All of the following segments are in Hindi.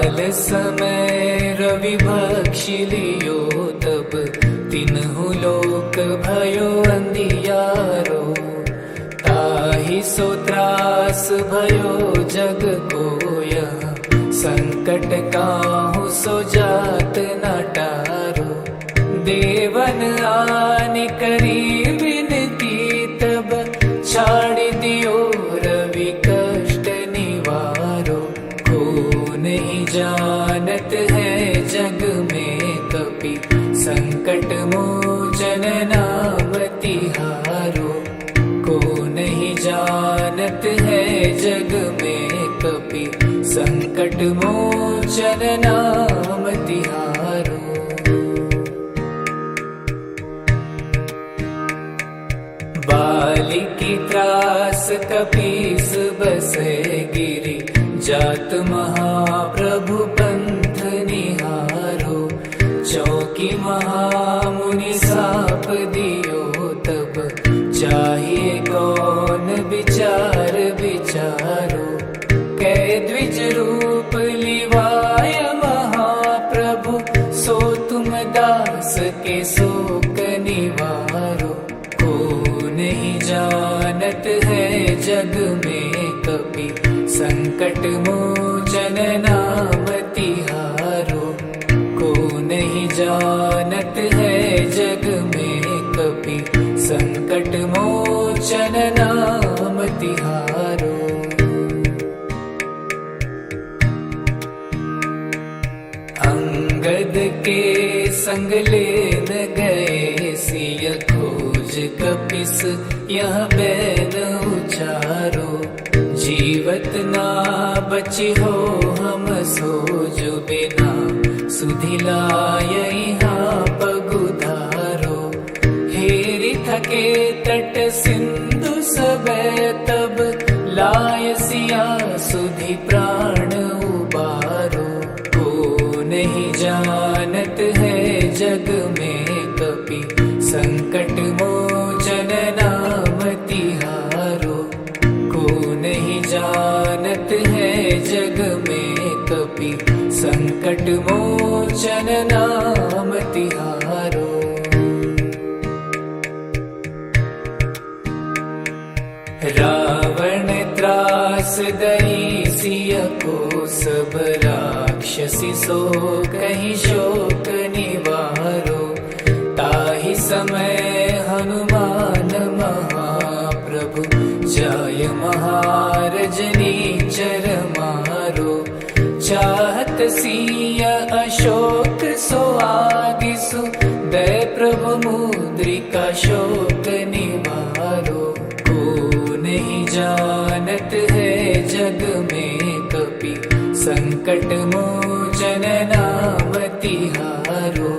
काल समय रवि भक्षि लियो तब तिन्हु लोक भयो अंधियारो। ताहि सो त्रास भयो जग को यह संकट काहू सो जात न टारो। देवन आने करी विनती तब छाड़ दियो रवि कष्ट निवारो। को नहीं जानत है जग में कपि संकट मोचन नाम तिहारो। को नहीं जानत है जग में कपि संकट मोचन नाम तिहारो। बालिकी त्रास कपीस बसे गिरि जात महाप्रभु पंथ निहारो। चौकी महामुनि साप दियो तब चाहिए कौन विचार विचारो। कै द्विज रूप लिवाय महाप्रभु सो तुम दास के शोक निवारो। को नहीं जानत है जग में कपि संकट मोचन नाम तिहारो। को नहीं जानत है जग में कपि संकट मोचन नाम तिहारो। अंगद के संग लेन गए सिय खोज कपिस यह बैन उचारो। जीवत ना बची हो हम सोज बिना सुधिलाय यहाँ पगुधारो। हेरि थके तट सिंधु सबे तब लाय सिया सुधि प्राण उबारो। को नहीं जानत है जग में कपि संकट मोचन नाम तिहारो। को नहीं जानत है जग में कपि संकट मोचन नाम तिहारो। रावण त्रास दई सिय को सब राक्षसी सो कहीं शोक निवारो। ताहि समय हनुमान महाप्रभु जाय महारजनी चर मारो। चाहत सिय अशोक सो आदिसु दय प्रभु मुद्रिका शोक निवारो। को नहीं जानत है जग में कपि संकट मोचन नाम तिहारो।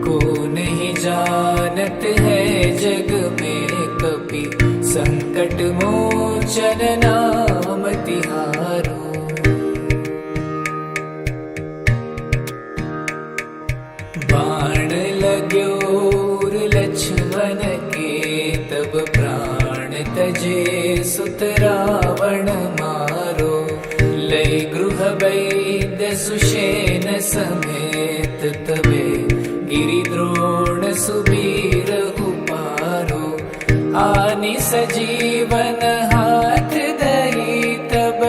को नहीं जानत है जग में कपि संकट मोचन नाम तिहारो। बाण लाग्यो लक्ष्मण के तब प्राण तजे सुत रावण मारो। लय गृह वैद्य सुषेण समेत तबे गिरिद्रोण सुबीर उपारो। आनि सजीवन हाथ दई तब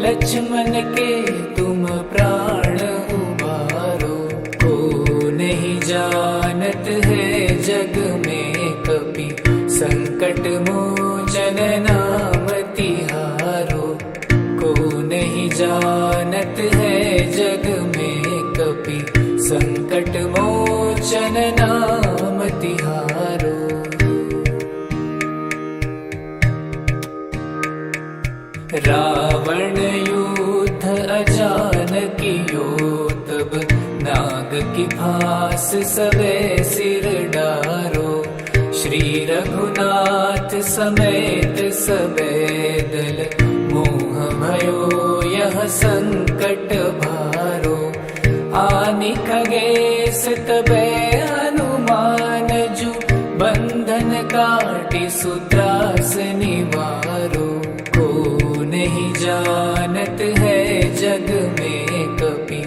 लक्ष्मण के तुम प्राण उबारो। को नहीं जानत है जग में कपि संकट मोचन नाम तिहारो। को नहीं जानत है जग में कपि संकट मोचन नाम तिहारो। रावण युद्ध अचानकियो तब नाग की फांस सबे सिर डारो। श्री रघुनाथ समेत सबे दल मोह भयो यह संकट भारो। आनि खगेश तबे हनुमान जु बंधन काटि सुत्रास निवारो। को नहीं जानत है जग में कपि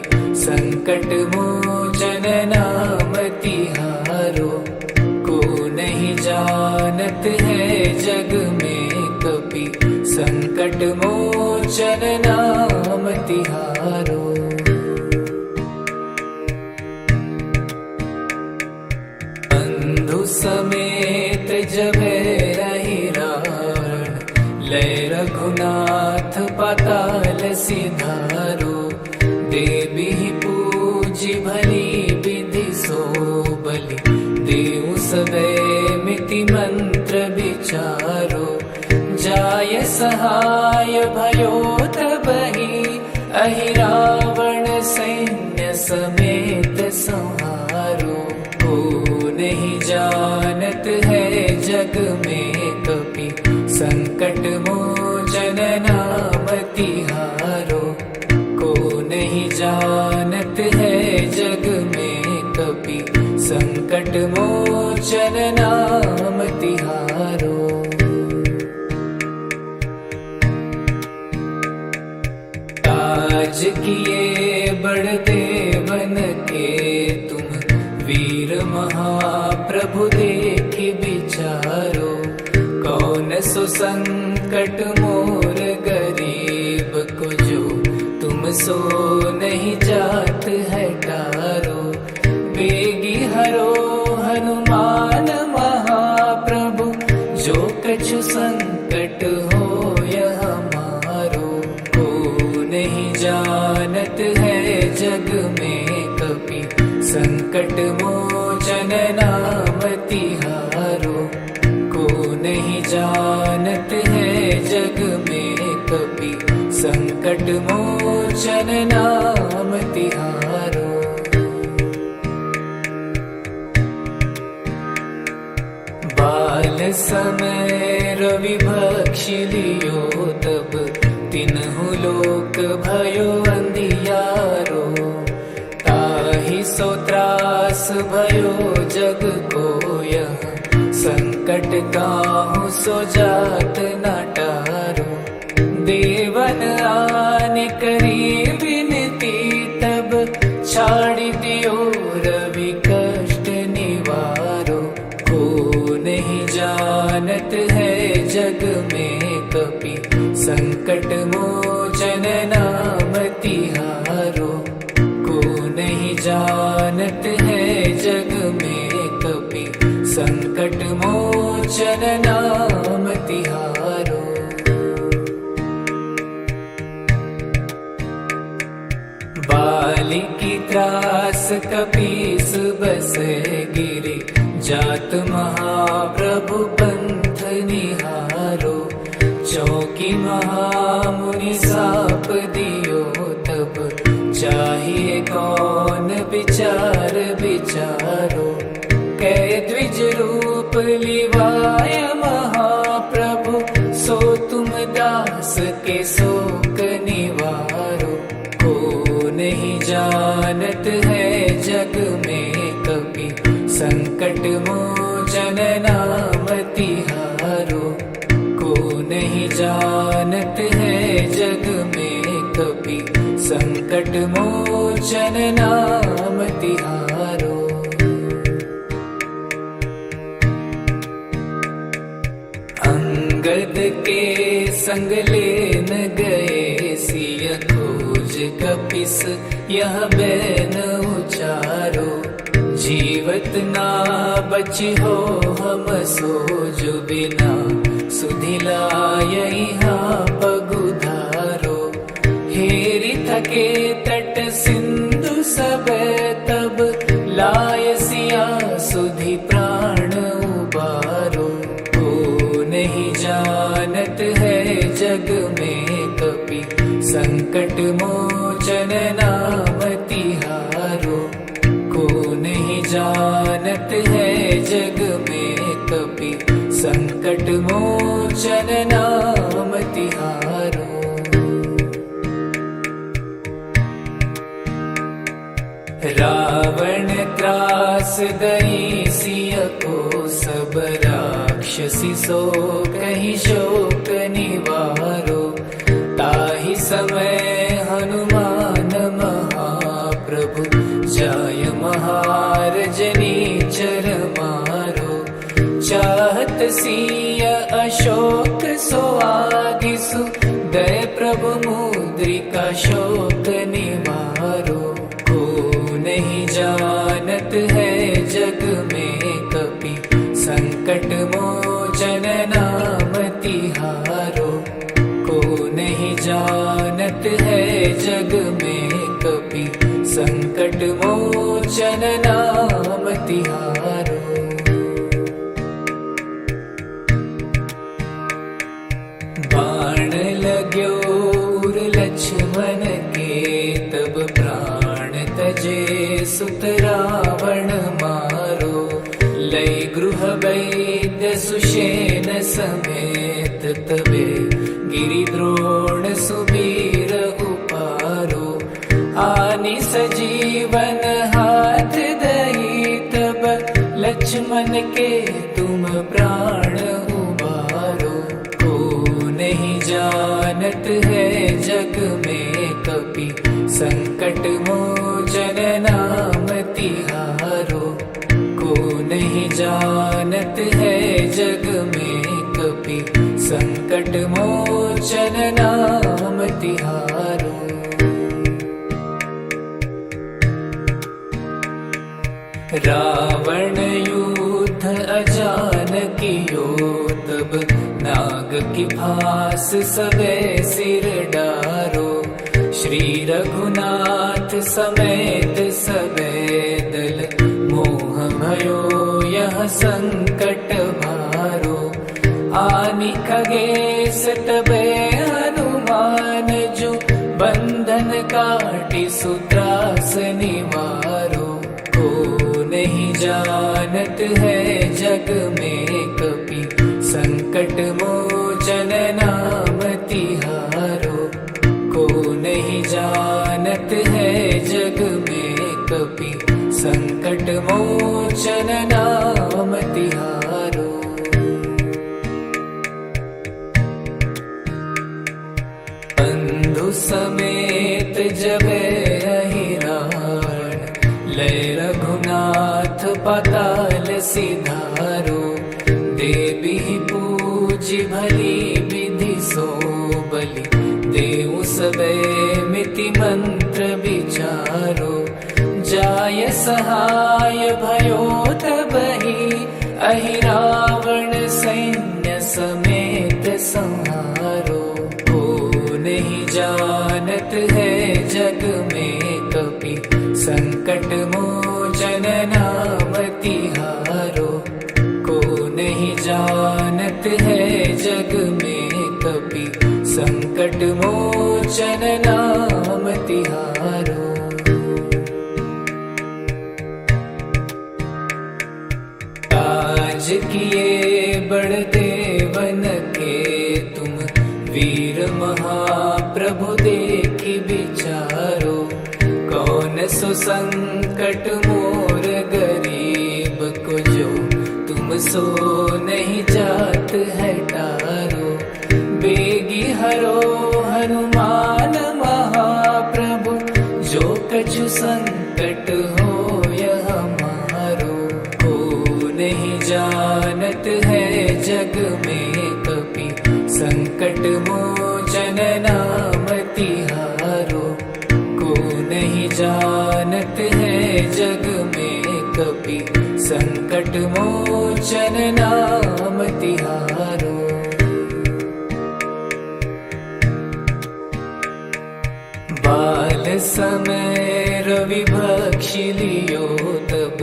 संकट मोचन नाम तिहारो। बंधु समेत जबे रही रावण, लय रघुनाथ पाताल सिधारो। देवी पूजी भली विधि सो बलि, देव सबे मिति मंत्र विचारो। जाय सहाय भयो तबहि, अहि रावण सैन्य समेत संहारो। को नहीं जानत है जग में कपि, संकट मोचन नाम तिहारो। को नहीं जानत है जग में कपि, संकट मोचन नाम तिहारो। ताज किए बड़ देवन के तुम, वीर महाप्रभु देखि विचारो। कौन सो संकट मोर गरीब को, जो तुम सो नहीं जात है टारो। बेगी हरो हनुमान महाप्रभु, जो कछु संकट हो यह हमारो। को नहीं जानत है जग में कपि, संकट मोचन नाम तिहारो। को नहीं जानत है जग में कपि, संकट मोचन नाम तिहारो। बाल समय रवि भक्षि लियो तब, तिन्हु लोक भयो अंधियारो। ताहि सो त्रास भयो जग को यह, संकट काहू सो जात न टारो। देवन आने करी विनती तब, छाड़ी दियो रवि कष्ट निवारो। को नहीं जानत है जग में कपि, संकट मोचन नाम तिहारो। को नहीं जानत है जग में कपि, संकट मोचन नाम तिहारो। बालिकी त्रास कपीस बस गिरि, जात महाप्रभु पंथ निहारो। चौकी महामुनि साप दियो तब, चाहिए कौन विचार विचारो। कै द्विज रूप लिवाय महाप्रभु, सो तुम दास के शोक निवारो। को नहीं जानत है जग में कपि, संकट मोचन नाम तिहारो। को नहीं जानत है जग में कपि, संकट मोचन नाम तिहारो। अंगद के संग लेन गए सिय, खोज कपिस यह बैन उचारो। जीवत ना बची हो हम सोज बिना, सुधिलाय यहाँ पगुधारो। हेरि थके तट सिंधु सब तब, लाय सिया सुधि प्राण उबारो। को नहीं जानत है जग में कपि, संकट मोचन नाम तिहारो। को नहीं जानत है जग में कपि, संकट मोचन नाम तिहारो। रावण त्रास दई सिय को, सब राक्षसी सो कहि शोक निवारो। ताहि समय हनुमान महाप्रभु, जाय महारजनी चर मारो। चाहत सिय अशोक सो आगिसु, मुद्रिका शोक निवारो। को नहीं जानत है जग में कपि संकट मोचन नाम तिहारो। को नहीं जानत है जग में कपि संकट मोचन नाम तिहारो। बाण लाग्यो उर लक्ष्मण के तब प्राण तजे सुत रावण मारो। लय गृह वैद्य सुषेण समेत तबे गिरिद्रोण सुबीर उपारो। आनि सजीवन हाथ दही तब लक्ष्मण के तुम प्राण उबारो। को नहीं जानत है जग में कपि संकट मोचन नाम तिहारो। को नहीं जानत है जग में कपि संकट मोचन नाम तिहारो। रावण युद्ध अजान कियो तब नाग की फांस सबे सिर डारो। श्री रघुनाथ समेत सबे दल मोह भयो यह संकट भारो। आनि खगेश तबे हनुमान जो बंधन काटि सुत्रास निवारो। को नहीं जानत है जग में कपि संकट मोचन नाम तिहारो। को नहीं जानत है जग में कपि संकट मोचन नाम तिहारो। बंधु समेत जबे अहिराण लय रघुनाथ पाताल सिधारो। देवी पूजी भली विधि सो बलि देव सबे मिति मंत्र विचारो। जाय सहाय भयो तबहि अहिरावण सैन्य समेत संहारो। को नहीं जानत है जग में कपि संकट मोचन नाम तिहारो। को नहीं जानत है जग में कपि संकट मोचन नाम तिहारो। काज किए बड़ देवन के तुम वीर महाप्रभु देखि विचारो। कौन सो संकट मोर गरीब को जो तुम सो नहीं जात है टारो। बेगी हरो हनुमान महाप्रभु जो कछु संकट हो यह मारो। को नहीं जानत है जग में कपि संकट मोचन नाम तिहारो। को नहीं जानत है जग में कपि संकट मोचन नाम तिहारो। बाल समय रवि भक्षि लियो तब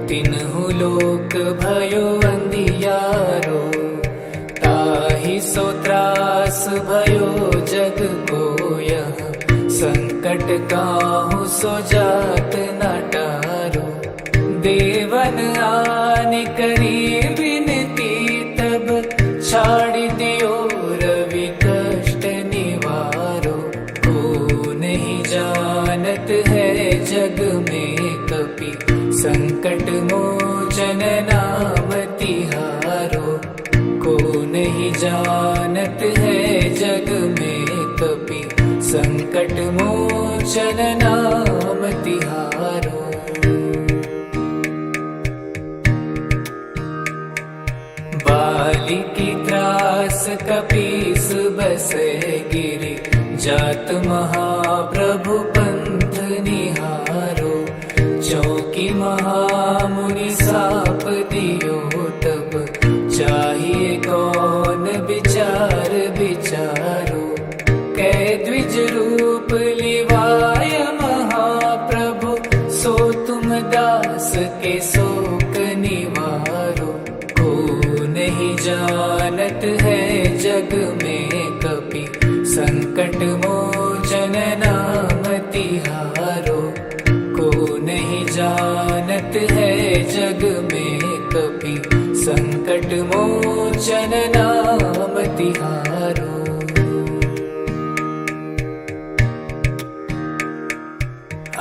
तिन्हु लोक भयो अंधियारो। ताहि सो त्रास भयो जग को यह संकट काहू सो जात न टारो। देवन आनि करी विनती तब छाड़ दियो रवि कष्ट निवारो। को नहीं जानत है जग में कपि संकट मोचन नाम तिहारो। को नहीं जानत है जग में कपि संकट मोचन नाम तिहारो। बाली की त्रास कपीस बसे गिरि जात महाप्रभु पंथ निहारो। चौकी महामुनि साप दियो तब, चाहिए कौन विचार विचारो। कै द्विज रूप लिवाय महाप्रभु, सो तुम दास के शोक निवारो। को नहीं जानत है जग में कपि, संकट मोचन नाम तिहारो। को नहीं जानत है जग में कपि, संकट मोचन नाम तिहारो।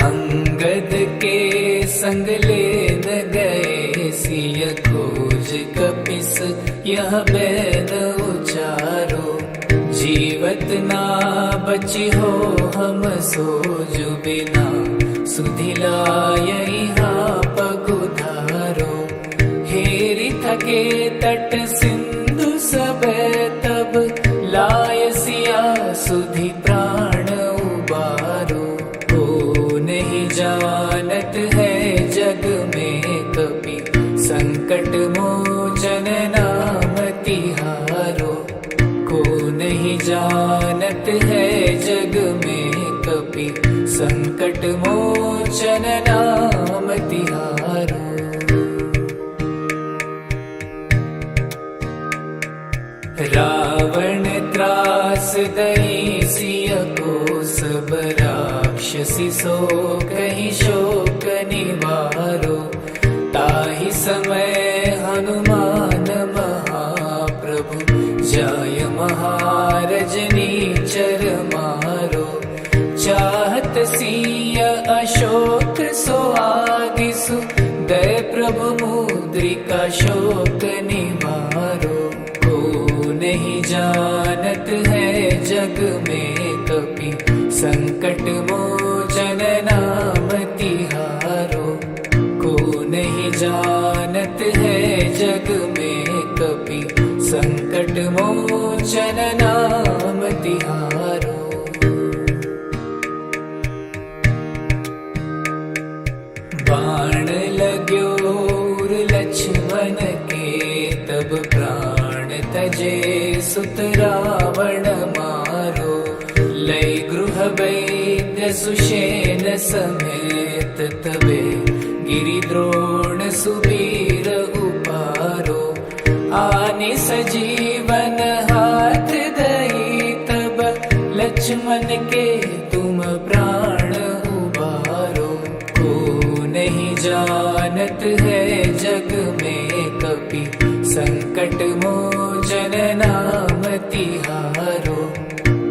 अंगद के संग लेन गए, सिय खोज कपिस यह बैन उचारो। जीवत ना बची हो हम सोजु बिना, सुधिलाय यहाँ पगुधारो। हेरि थके तट सिंधु सब तब, लाय सिया सुधि प्राण उबारो। को नहीं जानत है जग में कपि, संकट मोचन नाम तिहारो। को नहीं जानत है जग में कपि, संकट मोचन नाम तिहारो। रावण त्रास दई सिय को, सब राक्षसी सो कहीं शोक निवारो। ताहि समय हनुमान महाप्रभु, जाय महारजनी चर मारो। चाहत सिय अशोक सो आदिसु, दय प्रभु मुद्रिका शोक निवारो। को नहीं जानत है जग में कपि, संकट मोचन नाम तिहारो। को नहीं जानत है जग में कपि, संकट मोचन नाम तिहारो। बाण लाग्यो उर लक्ष्मण के, तब प्राण तजे सुत रावण मारो। लय गृह वैद्य सुषेण समेत, तबे गिरिद्रोण सुबीर उपारो। आनि सजीवन हाथ दई तब, लक्ष्मण के तुम प्राण उबारो। को नहीं जानत है जग में कपि, संकट मोचन नाम तिहारो।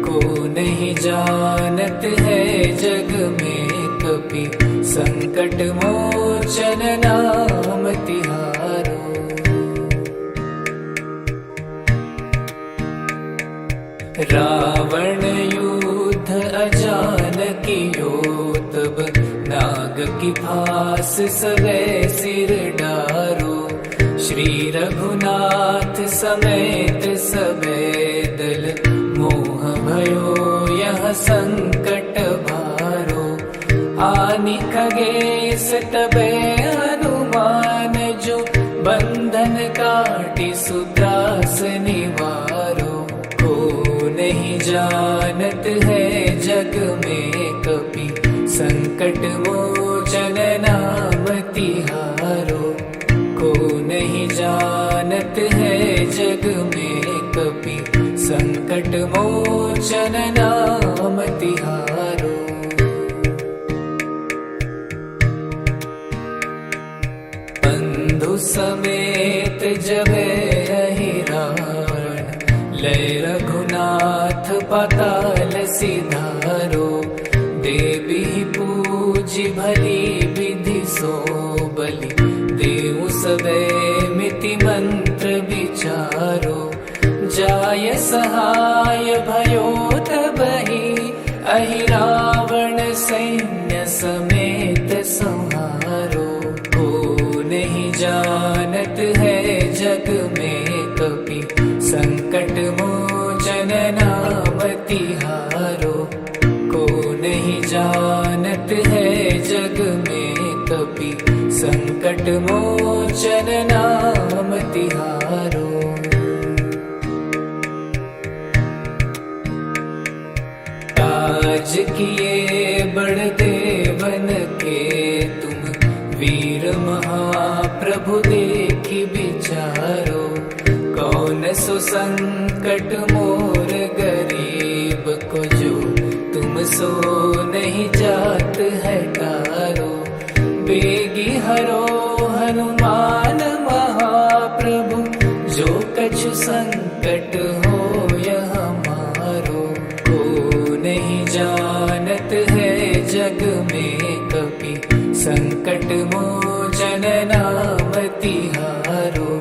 को नहीं जानत है जग में कपि, संकट मोचन नाम तिहारो। रावण युद्ध अचानकियो तब, नाग की फांस सबे सिर डारो। श्री रघुनाथ समेत सबे दल, मोह भयो यह संकट भारो। आनि खगेश तबे हनुमान जो, बंधन काटि सुत्रास निवारो। को नहीं जानत है जग में कपि, संकट मोचन नाम तिहारो। को नहीं जानत है जग में कपि, संकट मोचन नाम तिहारो। बंधु समेत जबे रहि रावण, लय रघुनाथ पाताल सिधारो। देवी पूजी भली विधि सो बलि, देव सबे मिति मंत्र विचारो। जाय सहाय भयो तबहि, अहि रावण सैन्य समेत संहारो। को नहीं जानत है जग में कपि, संकट मोचन नाम तिहारो। संकट मोचन नाम तिहारो। ताज किए बढ़ते बन के तुम वीर महाप्रभु देखी विचारो। कौन सो संकट मोर गरीब को जो तुम सो नहीं जात है टारो। बेगी हरो हनुमान महाप्रभु जो कछु संकट हो यह हमारो। को नहीं जानत है जग में कपि संकट मोचन नाम तिहारो।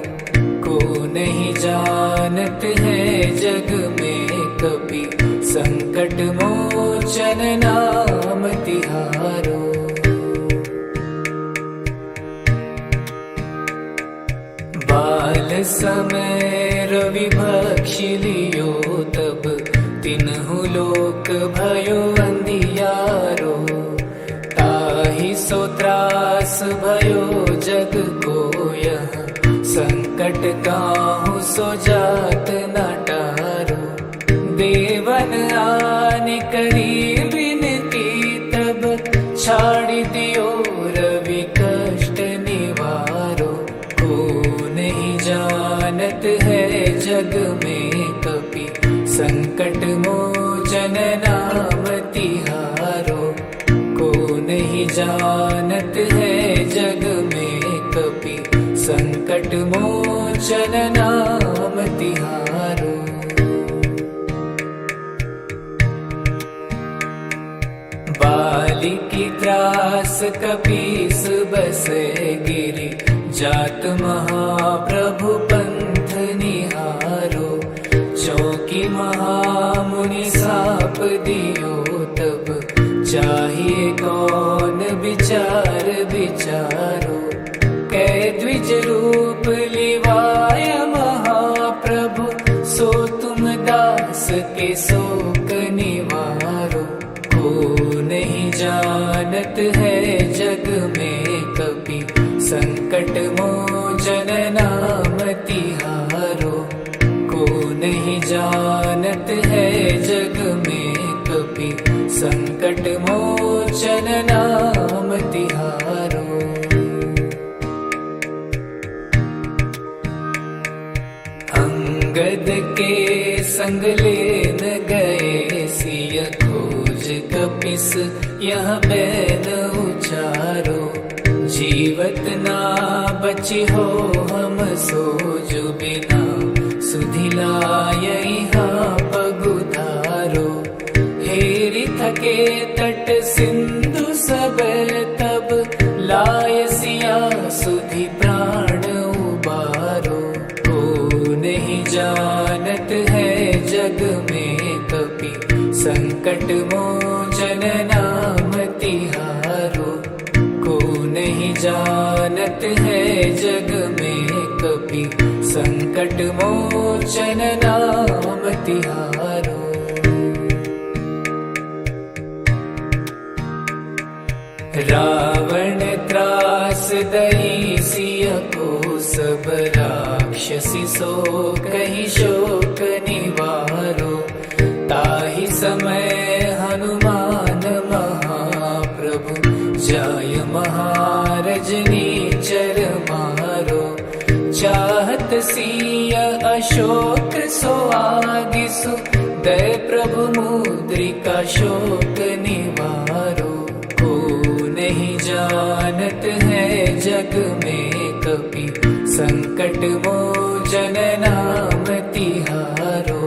को नहीं जानत है जग में कपि संकट मोचन नाम तिहारो। बाल समय रवि भक्षि लियो तब तिन्हु लोक भयो अंधियारो। ताहि सो त्रास भयो जग को यह संकट काहू सो जात न टारो। देवन आने करी विनती तब छाड़ दियो रवि कष्ट निवारो। को नहीं जानत है जग में कपि संकट मोचन नाम तिहारो। को नहीं जानत है जग में कपि संकट मोचन नाम तिहारो। बालिकी त्रास कपीस बसे गिरी जात महाप्रभु पंथ निहारो। चौकी महामुनि साप दियो तब चाहिए कौन विचार विचारो। कै द्विज रूप लिवाय महाप्रभु सो तुम दास के शोक निवारो। को नहीं जानत है जग में कपि संकट मोचन नाम तिहारो। को नहीं जानत है जग में कपि संकट मोचन नाम तिहारो। अंगद के संग लेन गए सिय खोज कपिस यह बैन उचारो। जीवत ना बची हो हम सोज बिना सुधिलाय यहाँ पगुधारो। हेरि थके तट सिंधु सब तब लाय सिया सुधि प्राण उबारो। को नहीं जानत है जग में कपि संकट मोचन नाम तिहारो। को नहीं जानत है जग में कपि संकट मोचन नाम तिहारो। रावण त्रास दई सिय को सब राक्षसी सो कही शोक निवारो। ताहि समय हनुमान महाप्रभु जाय महारज नीचर मारो। चाहत सिय अशोक सो आगिसु दय प्रभु मुद्रिका शोक निवारो। को नहीं जानत है जग में कपि संकट मोचन नाम तिहारो।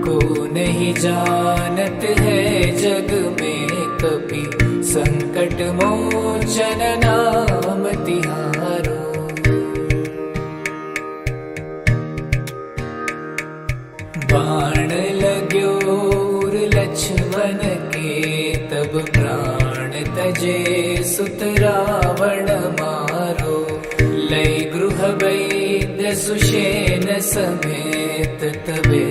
को नहीं जानत है जग में कपि संकट मोचन नाम तिहारो। बाण लाग्यो लक्ष्मण के तब प्राण तजे सुत रावण मारो। लय गृह वैद्य सुषेण समेत तबे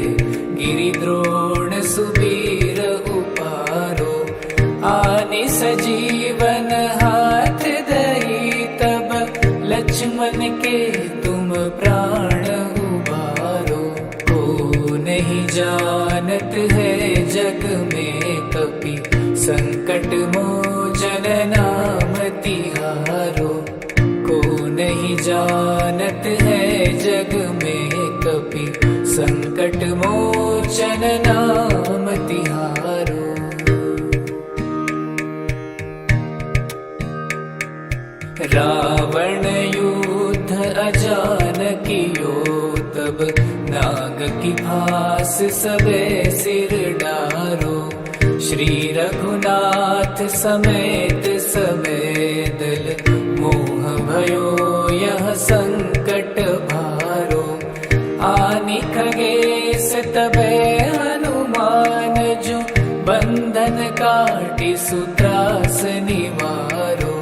गिरिद्रोण सुबीर उपारो। आनि सजीवन हाथ दई तब लक्ष्मण के तुम प्राण उबारो। को नहीं जानत है जग में कपि, संकट मोचन नाम तिहारो। को नहीं जानत है जग में कपि, संकट मोचन नाम तिहारो। रावण युद्ध अजान कियो, तब नाग की फांस सबे सिर डारो। श्री रघुनाथ समेत सबे दल, मोह भयो यह संकट भारो। आनि खगेश तबे हनुमान, जो बंधन काटि सुत्रास निवारो।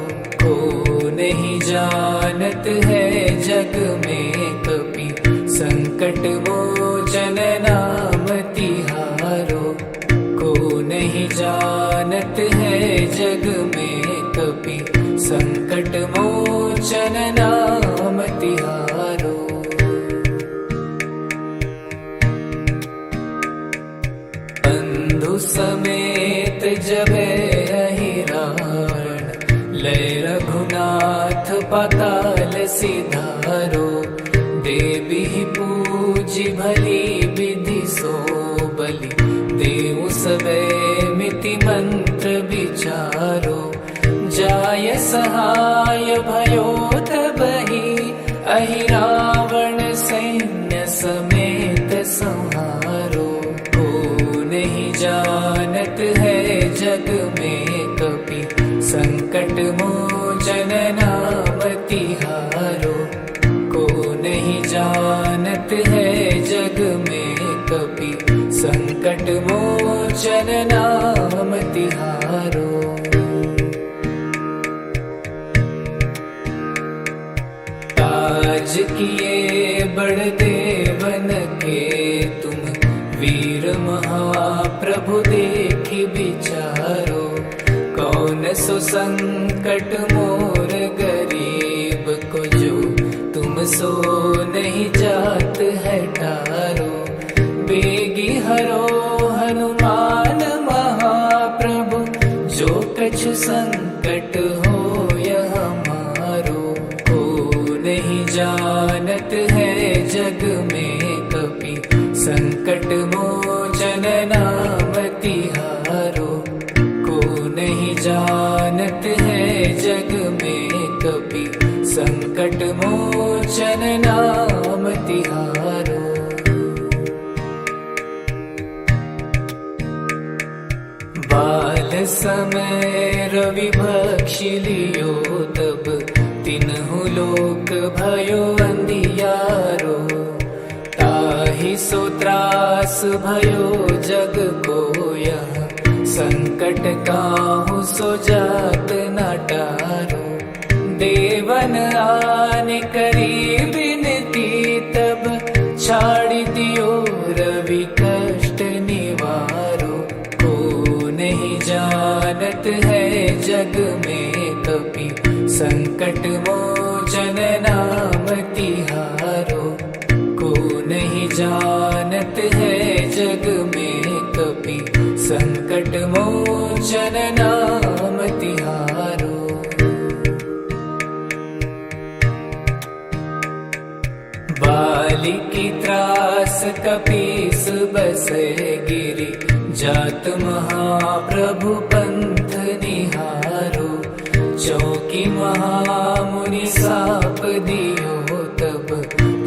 को नहीं जानत है जग में कपि, संकट मोचन नाम तिहारो। को नहीं जानत है जग में कपि, संकट मोचन नाम तिहारो। बंधु समेत जबे अहिराण, लय रघुनाथ पाताल सिधारो। देवी पूजी भली विधि सो बलि, देव सबे मिति मंत्र विचारो। जाय सहाय भयो तबहि, अहिरावण सैन्य समेत संहारो। को नहीं जानत है जग में कपि, संकट मोचन नाम तिहारो। को नहीं जानत है जग में कपि, संकट मोचन नाम तिहारो। काज किए बड़ देवन के तुम, वीर महाप्रभु देखि विचारो। कौन सो संकट मोर गरीब को, जो तुम सो नहीं जात है टारो। बेगी हरो हनुमान महाप्रभु, जो कछु संकट हो यह हमारो। को नहीं जानत है जग में कपि, संकट मोचन नाम तिहारो। को नहीं जानत है जग में कपि, संकट मोचन नाम तिहारो। बाल समय रवि भक्षि लियो, तब तिन्हु लोक भयो अंधियारो। ताहि सो त्रास भयो जग को यह, संकट काहू सो जात न टारो। देवन आने करी विनती, तब छाड़ी दियो रवि कष्ट निवारो। को नहीं जानत है जग में कपि, संकट मोचन नाम तिहारो। को नहीं जानत है जग में कपि, संकट मोचन नाम तिहारो। बाली की त्रास कपीस बसे गिरी, जात महाप्रभु पंथ निहारो। चौकी महामुनि साप दियो, तब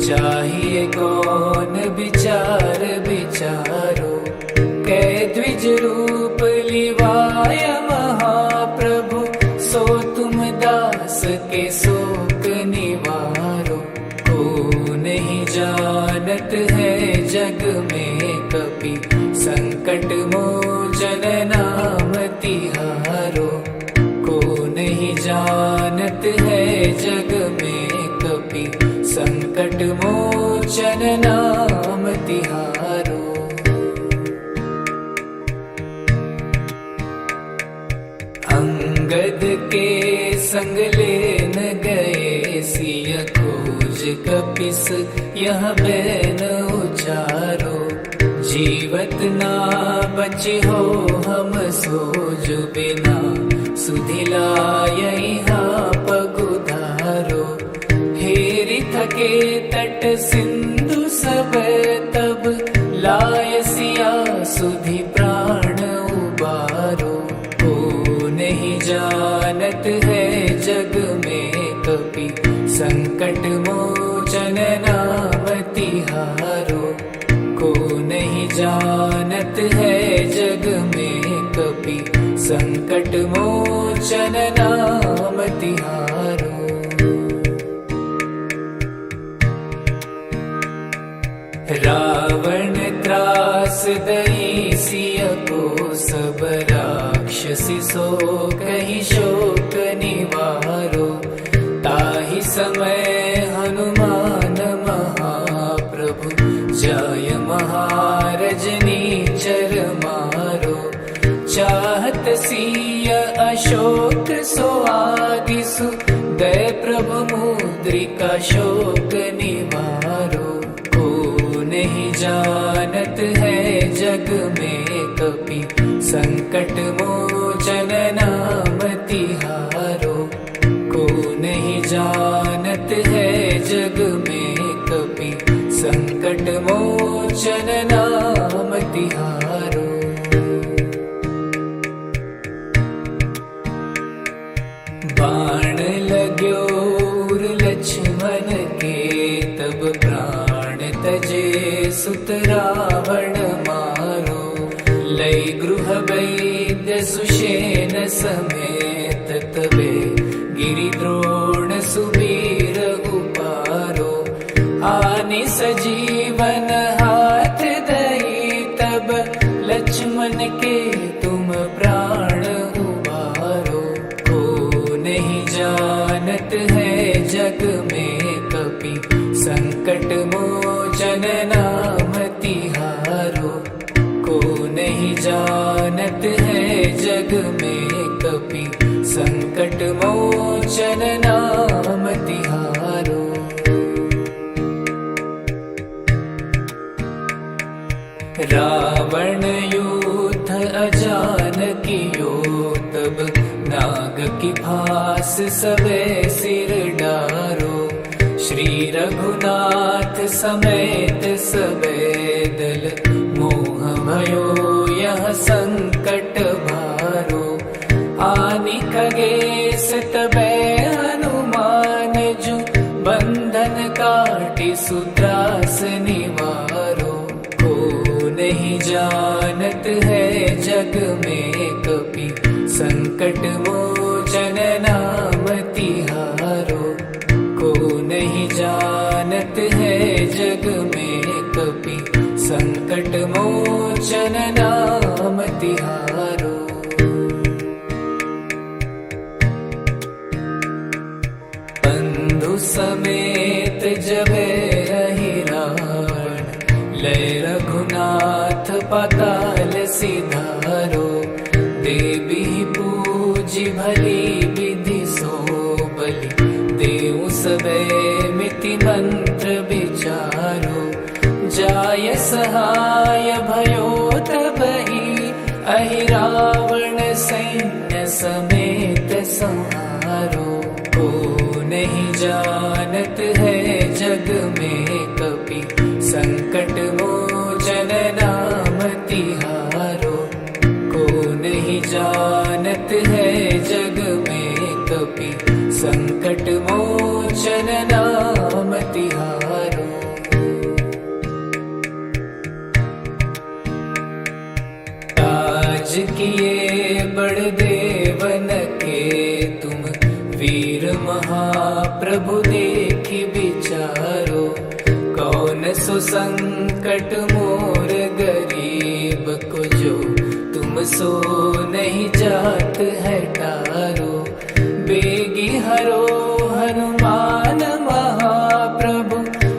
चाहिए कौन विचार विचारो। कै द्विज रूप लिवाय महाप्रभु, सो तुम दास के शोक निवारो। को नहीं जानत है जग में कपि, संकट मोचन नाम तिहारो। को नहीं जानत है जग में कपि, संकट मोचन नाम तिहारो। अंगद के संग लेन गए सिय कपिस यह बैन उचारो। जीवत ना बचे हो हम सोज बिना, सुधिला यहाँ पगुधारो। हेरि थके तट सिंधु सब तब, लायसिया सुधि प्राण उबारो। को नहीं जानत है जग में कपि, संकट मोचन नाम तिहारो। को नहीं जानत है जग में कपि, संकट मोचन नाम तिहारो। रावण त्रास दई सिय को, सब राक्षसी सो कहि शोक निवारो। ताहि समय हनुमान महाप्रभु, जाय महारजनी चर मारो। चाहत सिय अशोक सो आदिसु, दय प्रभु मुद्रिका शोक निवारो। को नहीं जानत है जग में कपि, संकट मोचन नाम तिहारो। को नहीं जानत है जग में कपि, संकट मोचन नाम तिहारो। बाण लाग्यो उर लक्ष्मण के, तब प्राण तजे सुत रावण मारो। लय गृह वैद्य सुषेण समेत, तबे गिरिद्रोण सुबीर उपारो। आनि सजीवन हाथ दई, तब लक्ष्मण के तुम प्राण उबारो। को नहीं जानत है जग में कपि, संकट मोचन नाम तिहारो। को नहीं जानत है जग में कपि, संकट मोचन नाम तिहारो। रावण युद्ध अजान कियो, तब नाग की फांस सबे सिर डारो। श्री रघुनाथ समेत सबे दल, मोह भयो यह संकट भारो। आनि खगेश तबे हनुमान जु, बंधन काटि सुत्रास निवारो। को नहीं जानत है जग में कपि, संकट मोचन नाम तिहारो। को नहीं जानत है जग में कपि, संकट मोचन नाम तिहारो। बंधु समेत जबे रहि रावण, लय रघुनाथ पाताल सिधारो। देवी पूजी भली विधि सो बलि, देव सबे मिति मंत्र विचारो। जाय सहाय भयो तबहि, अहि रावण सैन्य समेत संहारो। को नहीं जानत है जग में कपि, संकट मोचन नाम तिहारो। को नहीं जानत है जग में कपि, संकट मोचन नाम तिहारो। ताज किए बड़ देवन के तुम, वीर महाप्रभु देखि विचारो। कौन सो संकट मोर गरीब को, जो तुम सो नहीं जात है टारो। बेगी हरो हनुमान महाप्रभु,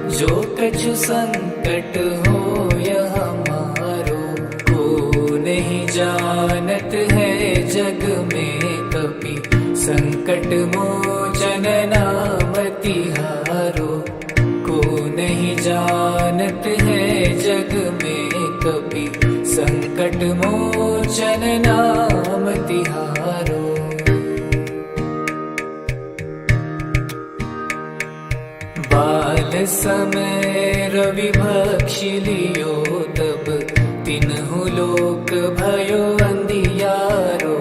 जो कछु संकट हो यह हमारो। को नहीं जानत है जग में कपि, संकट मोचन नाम तिहारो। जानत है जग में कपि संकट मोचन नाम तिहारो। बाल समय रवि भक्षि लियो तब तिन्हु लोक भयो अंधियारो।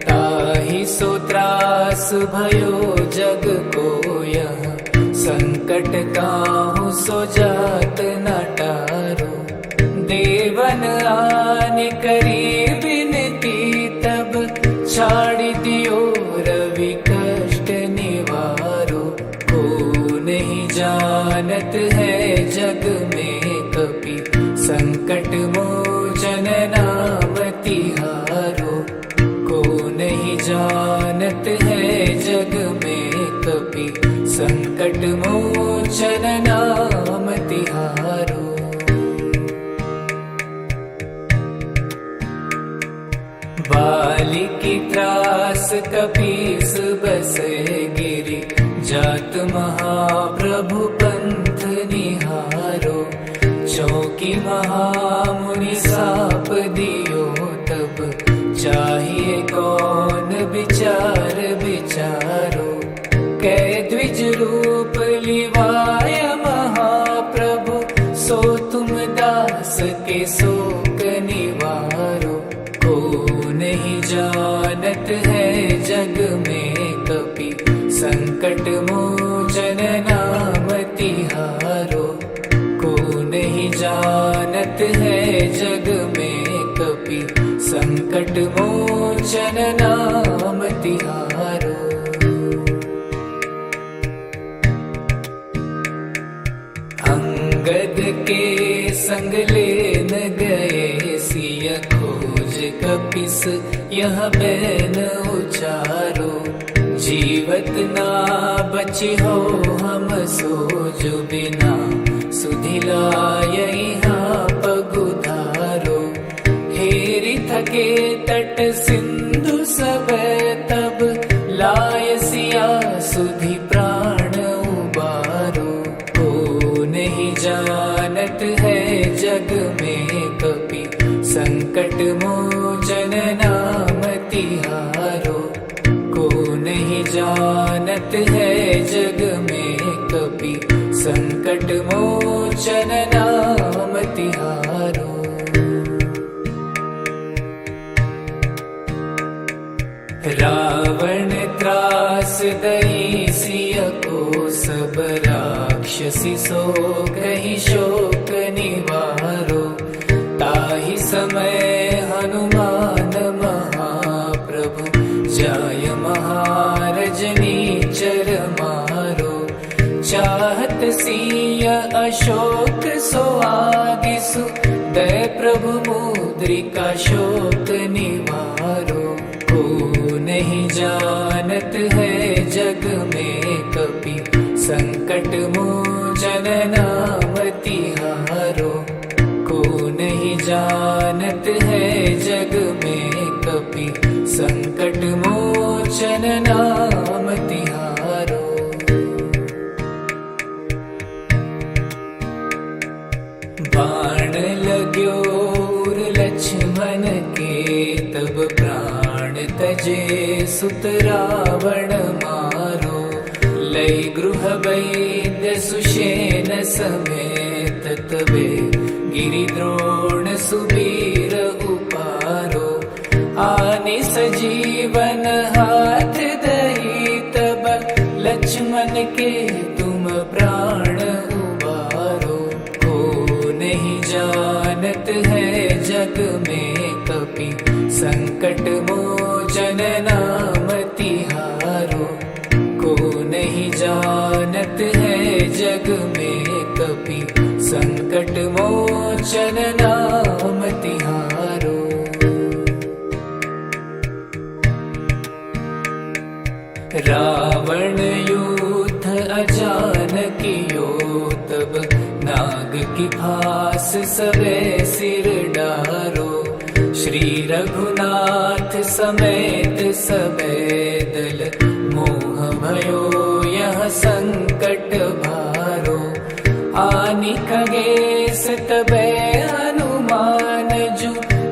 ताहि सो त्रास भयो जग को यह संकट काहू सो जात न टारो। देवन आने करी विनती तब छाड़ी दियो रवि कष्ट निवारो। को नहीं जानत है जग में कपि संकट मोचन नाम तिहारो। को नहीं जानत है जग में कपि संकट मोचन नाम तिहारो। बालिकी त्रास कपीस बस गिरि जात महाप्रभु पंथ निहारो। चौकी महामुनि साप दियो तब चाहिए कौन विचार विचारो। कै द्विज रूप लिवाय महाप्रभु सो तुम दास के शोक निवारो। को नहीं जानत है जग में कपि संकट मोचन नाम तिहारो। को नहीं जानत है जग में कपि संकट मोचन नाम तिहारो। अंगद के संग लेन गए सिय खोज कपिस यह बैन उचारो। जीवत ना बची हो हम सोज बिना सुधिलाय यहाँ पगुधारो। हेरि थके तट सिंधु सब तब लाय सिया सुधि प्राण उबारो। को नहीं जानत है जग में कपि संकट मोचन नाम तिहारो। को नहीं जानत है जग में कपि संकट मोचन नाम तिहारो। रावण त्रास दई सिय को सब राक्षसी सो कहि शोक निवारो। ताहि समय हनुमान महाप्रभु जाय महारजनी चर मारो। चाहत सिय अशोक सो आदिसु दय प्रभु मुद्रिका शोक निवारो। को नहीं जानत है जग में कपि संकट मोचन नाम तिहारो। को नहीं जानत है जग में कपि संकट मोचन नाम तिहारो। बाण लाग्यो लक्ष्मण के तब प्राण तजे सुत रावण मारो। लई गृह वैद्य सुषेण समेत तबे गिरिद्रोण सुबीर उपारो। आनि सजीवन हाथ दही तब लक्ष्मण के तुम प्राण उबारो। को नहीं जानत है जग में कपि संकट मोचन नाम तिहारो। को नहीं जानत है जग में कपि संकट मोचन नाम तिहारो। रावण युद्ध अचानकियो तब नाग की फांस सबे सिर डारो। श्री रघुनाथ समेत सबे दल मोह भयो यह संकट भारो। आनि खगेश तबे हनुमान जू,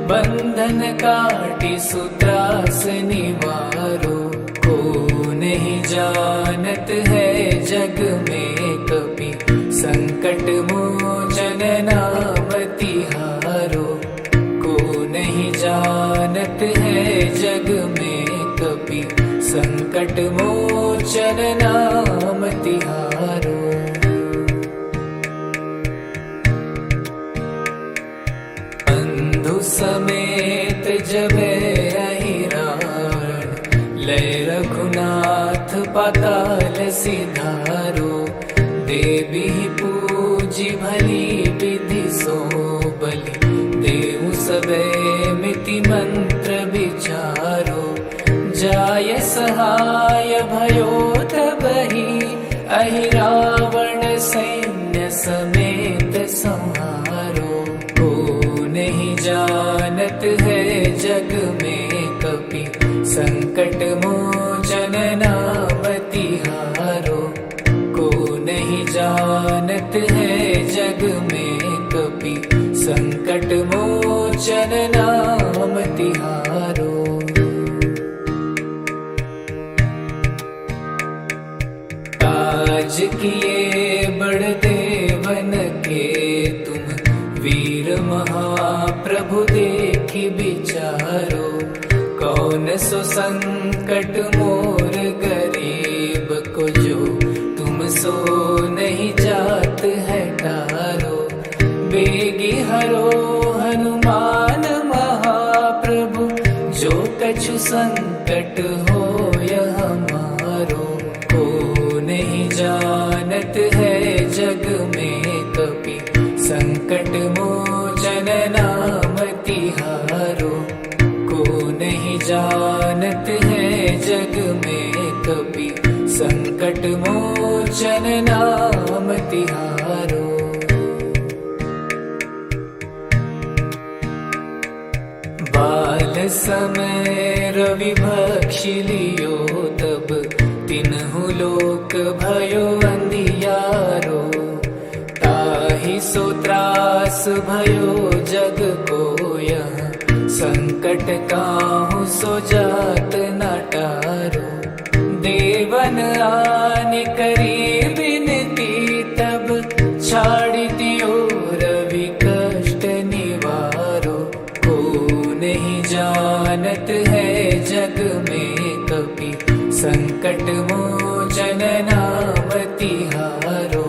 बंधन काटी सुत्रास निवारो। को नहीं जानत है जग में कपि, संकट मोचन नाम तिहारो। को नहीं जानत है जग में कपि, संकट मोचन नाम तिहारो। बंधु समेत जबे अहिरावण, लय रघुनाथ पाताल सिधारो। देवी पूजी भली विधि सो बलि, देहु सबे मिति मंत्र विचारो। जाय सहाय भयो तबहि, अहिरावण सैन्य समेत संहारो। को नहीं जानत है जग में कपि, संकट मोचन नाम तिहारो। को नहीं जानत है जग में कपि, संकट मोचन नाम तिहारो। काज किए बड़ देवन के तुम, वीर महाप्रभु देखि विचारो। कौन सो संकट मोर गरीब को, जो तुम सो नहीं जात है टारो। बेगी हरो हनुमान महाप्रभु, जो कछु संकट हो यह हमारो। को नहीं जानत है जग में कपि, संकट मोचन नाम तिहारो। को नहीं जानत है जग में कपि, संकट मोचन नाम तिहारो। बाल समय रवि भक्षि लियो तब, तिन्हु लोक भयो अंधियारो। ताहि सो त्रास भयो जग को यह, संकट काहू सो जात न टारो। देवन आने करी बिनती तब, छाड़ी दियो रवि कष्ट निवारो। को नहीं जानत है जग में कपि, संकट मोचन नाम तिहारो।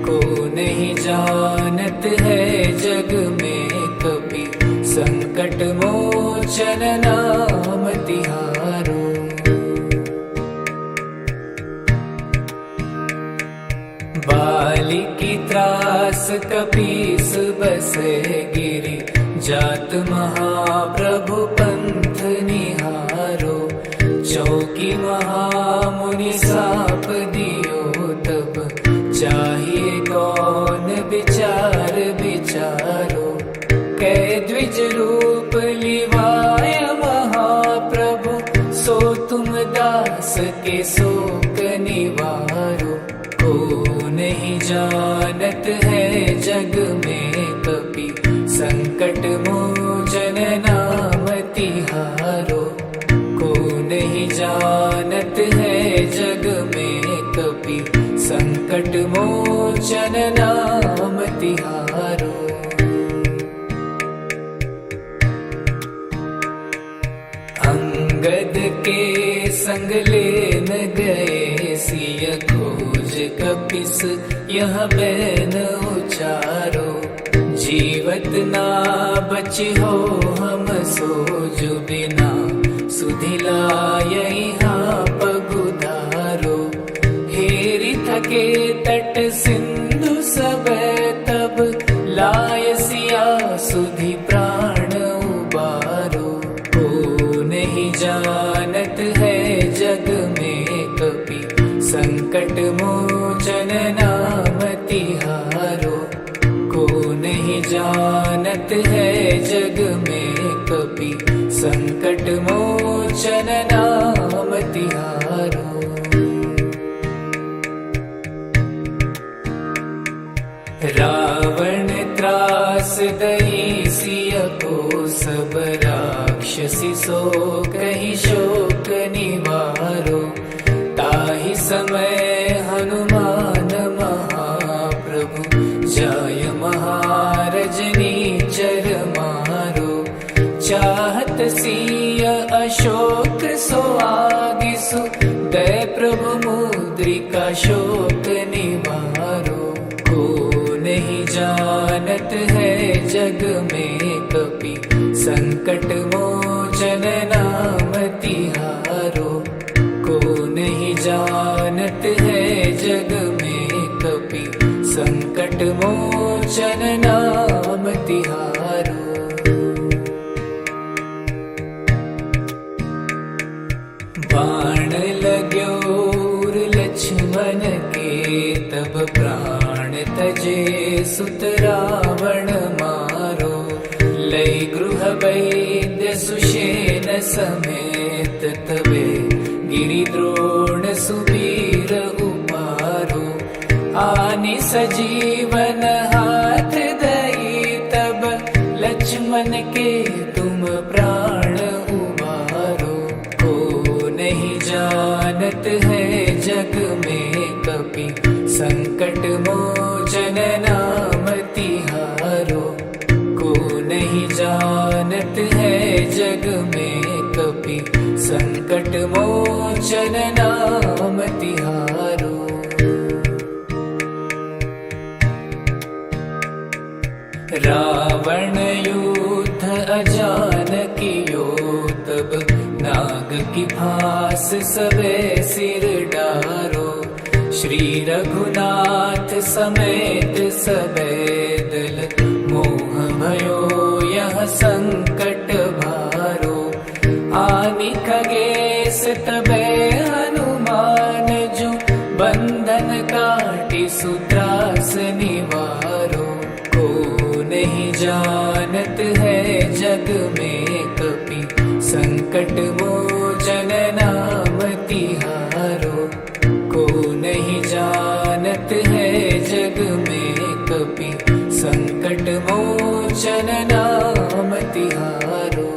को नहीं जानत है जग में कपि, संकट मोचन नाम तिहारो। बालिकी त्रास कपीस बसे गिरि, जात महाप्रभु पंथ निहारो। चौकी महामुनि साप दियो तब, चाहिए कौन विचार विचारो। कै द्विज रूप लिवाय महाप्रभु, सो तुम दास के शोक निवारो। को नहीं जानत है जग में कपि, संकट मोचन नाम तिहारो। को नहीं जानत है जग में कपि, संकट मोचन नाम तिहारो। अंगद के संग लेन गए सिय, खोज कपिस यह बैन उचारो। जीवत ना बची हो हम सोज बिना, सुधिला यहाँ पगुधारो। हेरी थके तट सिंधु सब तब, लाय सिया सुधि प्राण उबारो। को नहीं जानत है जग में कपि, संकट मोचन नाम तिहारो। को नहीं जानत है जग में कपि, संकट मोचन नाम तिहारो। सब राक्षसी सो कही शोक निवारो। ताहि समय हनुमान महाप्रभु जाय महारजनी चर मारो। चाहत सिय अशोक सो आगिसु दय प्रभु मुद्रिका शोक निवारो। को नहीं जानत है जग में कपि संकट मोचन नाम तिहारो। को नहीं जानत है जग में कपि संकट मोचन नाम तिहारो। बाण लाग्यो लक्ष्मण के तब प्राण तजे सुत रावण मारो। लय गृह वैद्य सुषेण समेत तबे गिरिद्रोण सुबीर उपारो। आनि सजीवन हाथ दई तब लक्ष्मण के तुम प्राण उबारो। को नहीं जानत है जग में कपि संकट मोचन नाम तिहारो। को नहीं जानत है जग में कपि संकट मोचन नाम तिहारो। रावण युद्ध अजान कियो तब नाग की फांस सबे सिर डारो। श्री रघुनाथ समेत सबे दल मोह भयो यह संकट भारो। आनि खगेश तबे हनुमान जो बंधन काटी सुत्रास निवारो। को नहीं जानत है जग में कपि संकट मोचन नाम तिहारो। को नहीं जानत है जग में कपि संकट मोचन नाम तिहारो।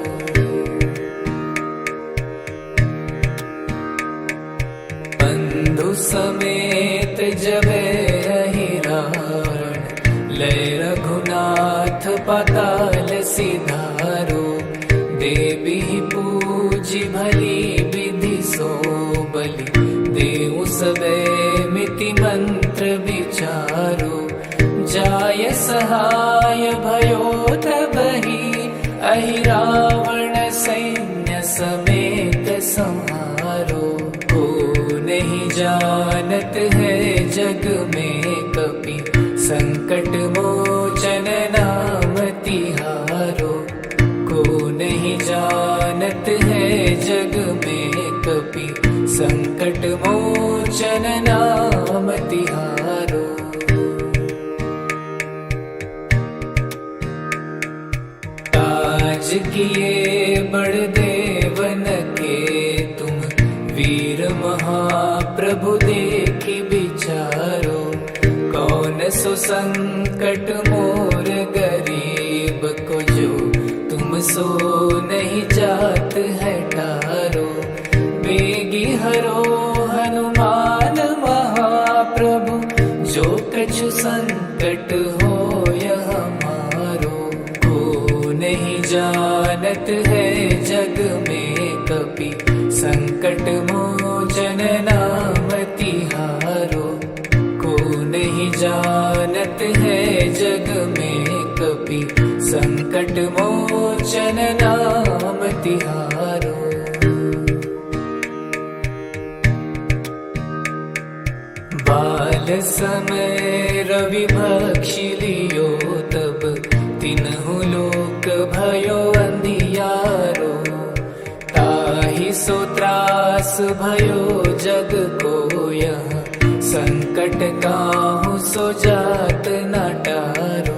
बंधु समेत जबे अहिराण लय रघुनाथ पाताल सिधारो। देवी पूजी भली विधि सो बलि देव सबे मिति मंत्र विचारो। जाय सहाय भयो तबहि अहि रावण सैन्य समेत संहारो। को नहीं जानत है जग में कपि संकट मोचन नाम तिहारो। को नहीं जानत है जग में कपि संकट मोचन नाम तिहारो। ताज किए बड़ देवन के तुम वीर महाप्रभु देखि विचारो। कौन सो संकट मोर गरीब को जो तुम सो नहीं जात है टारो। बेगी हरो हनुमान महाप्रभु जो कछु संकट हो यह हमारो। को नहीं जानत है जग में कपि संकट मोचन नाम तिहारो। को नहीं जानत है जग में कपि संकट मोचन नाम तिहारो। बाल समय रवि भक्षि लियो तब तिन्हु लोक भयो अंधियारो। ताहि सो त्रास भयो जग को यह संकट काहू सो जात न टारो।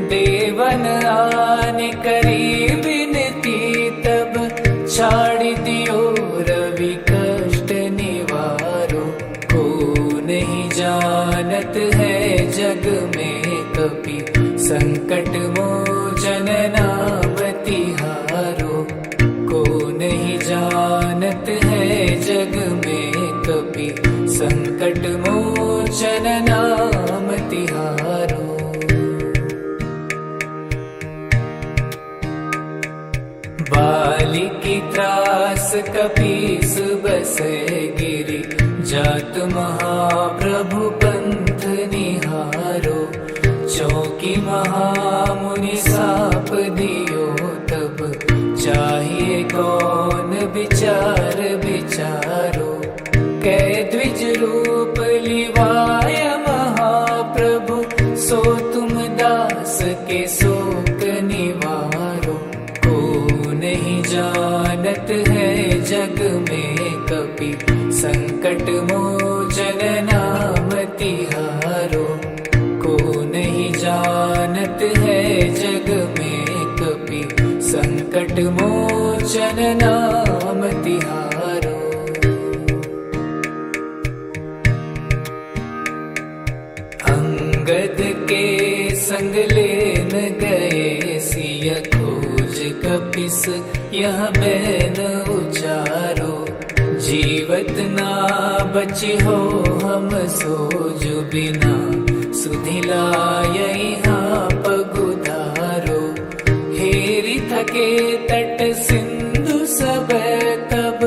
देवन आने करी विनती तब छाड़ दियो रवि कष्ट निवारो। को नहीं जानत है जग में कपि संकट मोचन नाम तिहारो। बाली की त्रास कपीस बसे गिरी, जात महाप्रभु पंथ निहारो। चौकी महामुनि साप दियो तब, चाहिए कौन विचार विचारो। कै द्विज रूप लिवाय महाप्रभु, सो तुम दास के शोक निवारो। को नहीं जानत है जग में कपि, संकट मोचन नाम तिहारो। को नहीं जानत है जग में कपि, संकट मोचन नाम तिहारो। अंगद के संग लेन गए सिय, खोज कपिस यह बैन उचारो। जीवत ना बची हो हम सोज बिना, सुधिला यहाँ पगुधारो। हेरी थके तट सिंधु सब तब,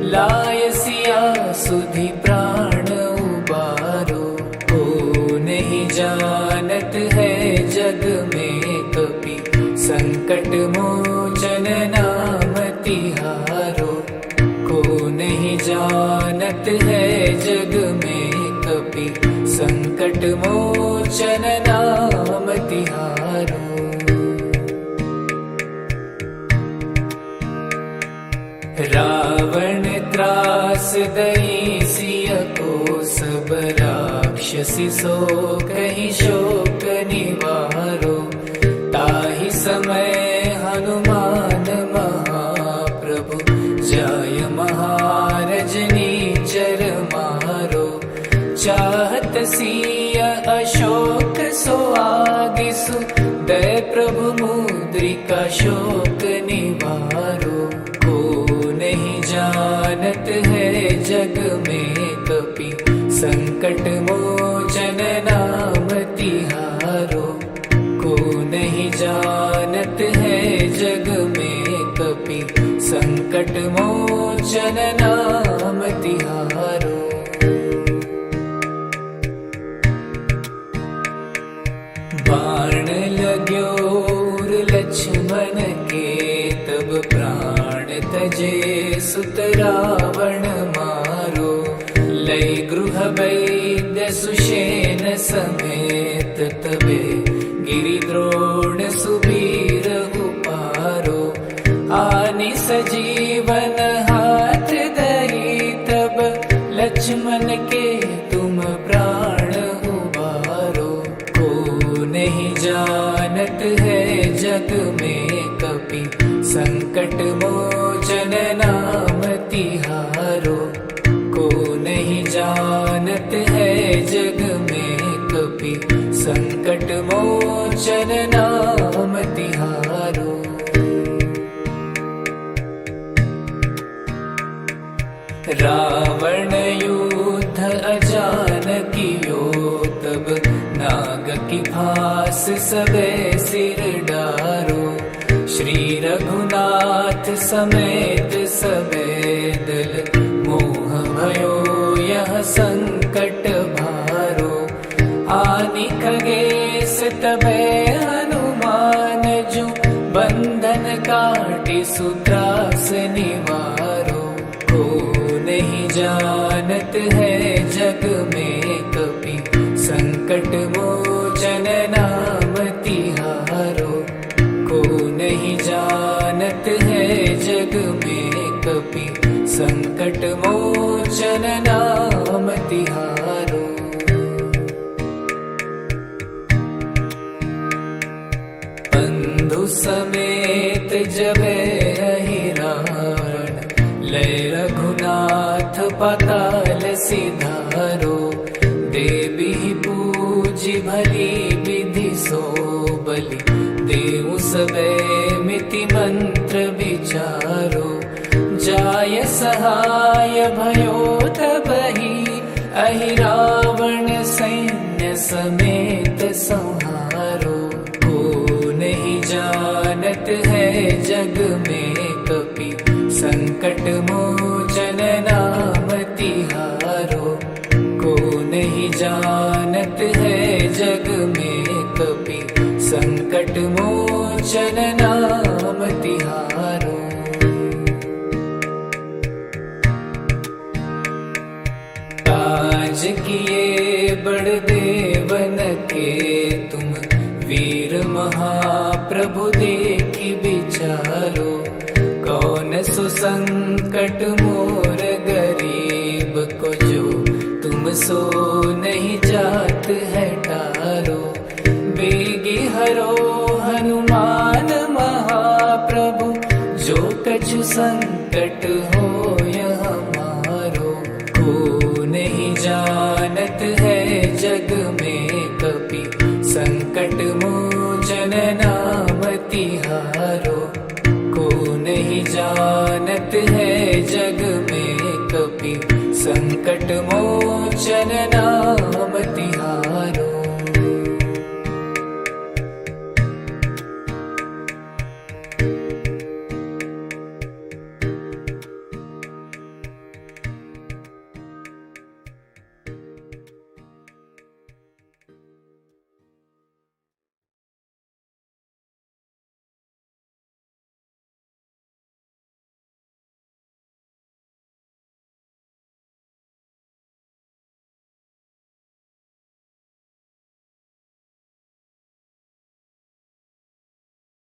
लाय सिया सुधि प्राण उबारो। को नहीं जानत है जग में कपि, संकट मोचन नाम तिहारो। को नहीं जानत है जग में कपि, संकट मोचन नाम तिहारो। रावण त्रास दई सिय को, सब राक्षसी सो कहि शोक निवारो। ताहि समय हनुमान महाप्रभु, जाय महारजनी चर मारो। चाहत सिय अशोक सो आगिसु, दय प्रभु मुद्रिका शोक निवारो। को नहीं जानत है जग में कपि, संकट मोचन नाम तिहारो। को नहीं जानत है जग में कपि, संकट मोचन नाम तिहारो। बाण लाग्यो लक्ष्मण के, तब प्राण तजे सुत रावण मारो। लय गृह वैद्य सुषेण समेत, तबे गिरिद्रोण सुबीर उपारो। आनि सजीवन हाथ दही, तब लक्ष्मण के तुम प्राण उबारो। को नहीं जानत है जग में कपि, संकट मोचन नाम तिहारो। को नहीं जानत है जग में कपि, संकट मोचन नाम तिहारो। रावण युद्ध अजान कियो तब, नाग की फांस सबे सिर डारो। श्री रघुनाथ समेत सबे दल, मोह भयो यह संकट भारो। आनि खगेश तबे हनुमान जु, बंधन काटि सुत्रास निवारो। को नहीं जानत है जग में कपि, संकट मोचन नाम तिहारो। को नहीं जानत है जग में कपि, संकट मोचन नाम तिहारो। बंधु समेत जबे रही रावण, लय रघुनाथ पाताल सिधारो। देवी पूजी भली विधि सो बलि, देव सबे मिति मंत्र विचारो। जाय सहाय भयो तबहि, अहि रावण सैन्य समेत संहारो। को नहीं जानत है जग में मोचन नाम तिहारो। को नहीं जानत है जग में कपि, संकट मोचन नाम तिहारो। काज किए बड़ देवन के तुम, वीर महाप्रभु देखि विचारो। कौन सुसंकट मोर गरीब को, जो तुम सो नहीं जात है टारो। बेगी हरो हनुमान महाप्रभु, जो कछु संकट होय हमारो। को नहीं जानत है जग में कपि, संकट मोचन नाम तिहारो। को नहीं जानत है जग में कपि, संकट मोचन नाम तिहारो।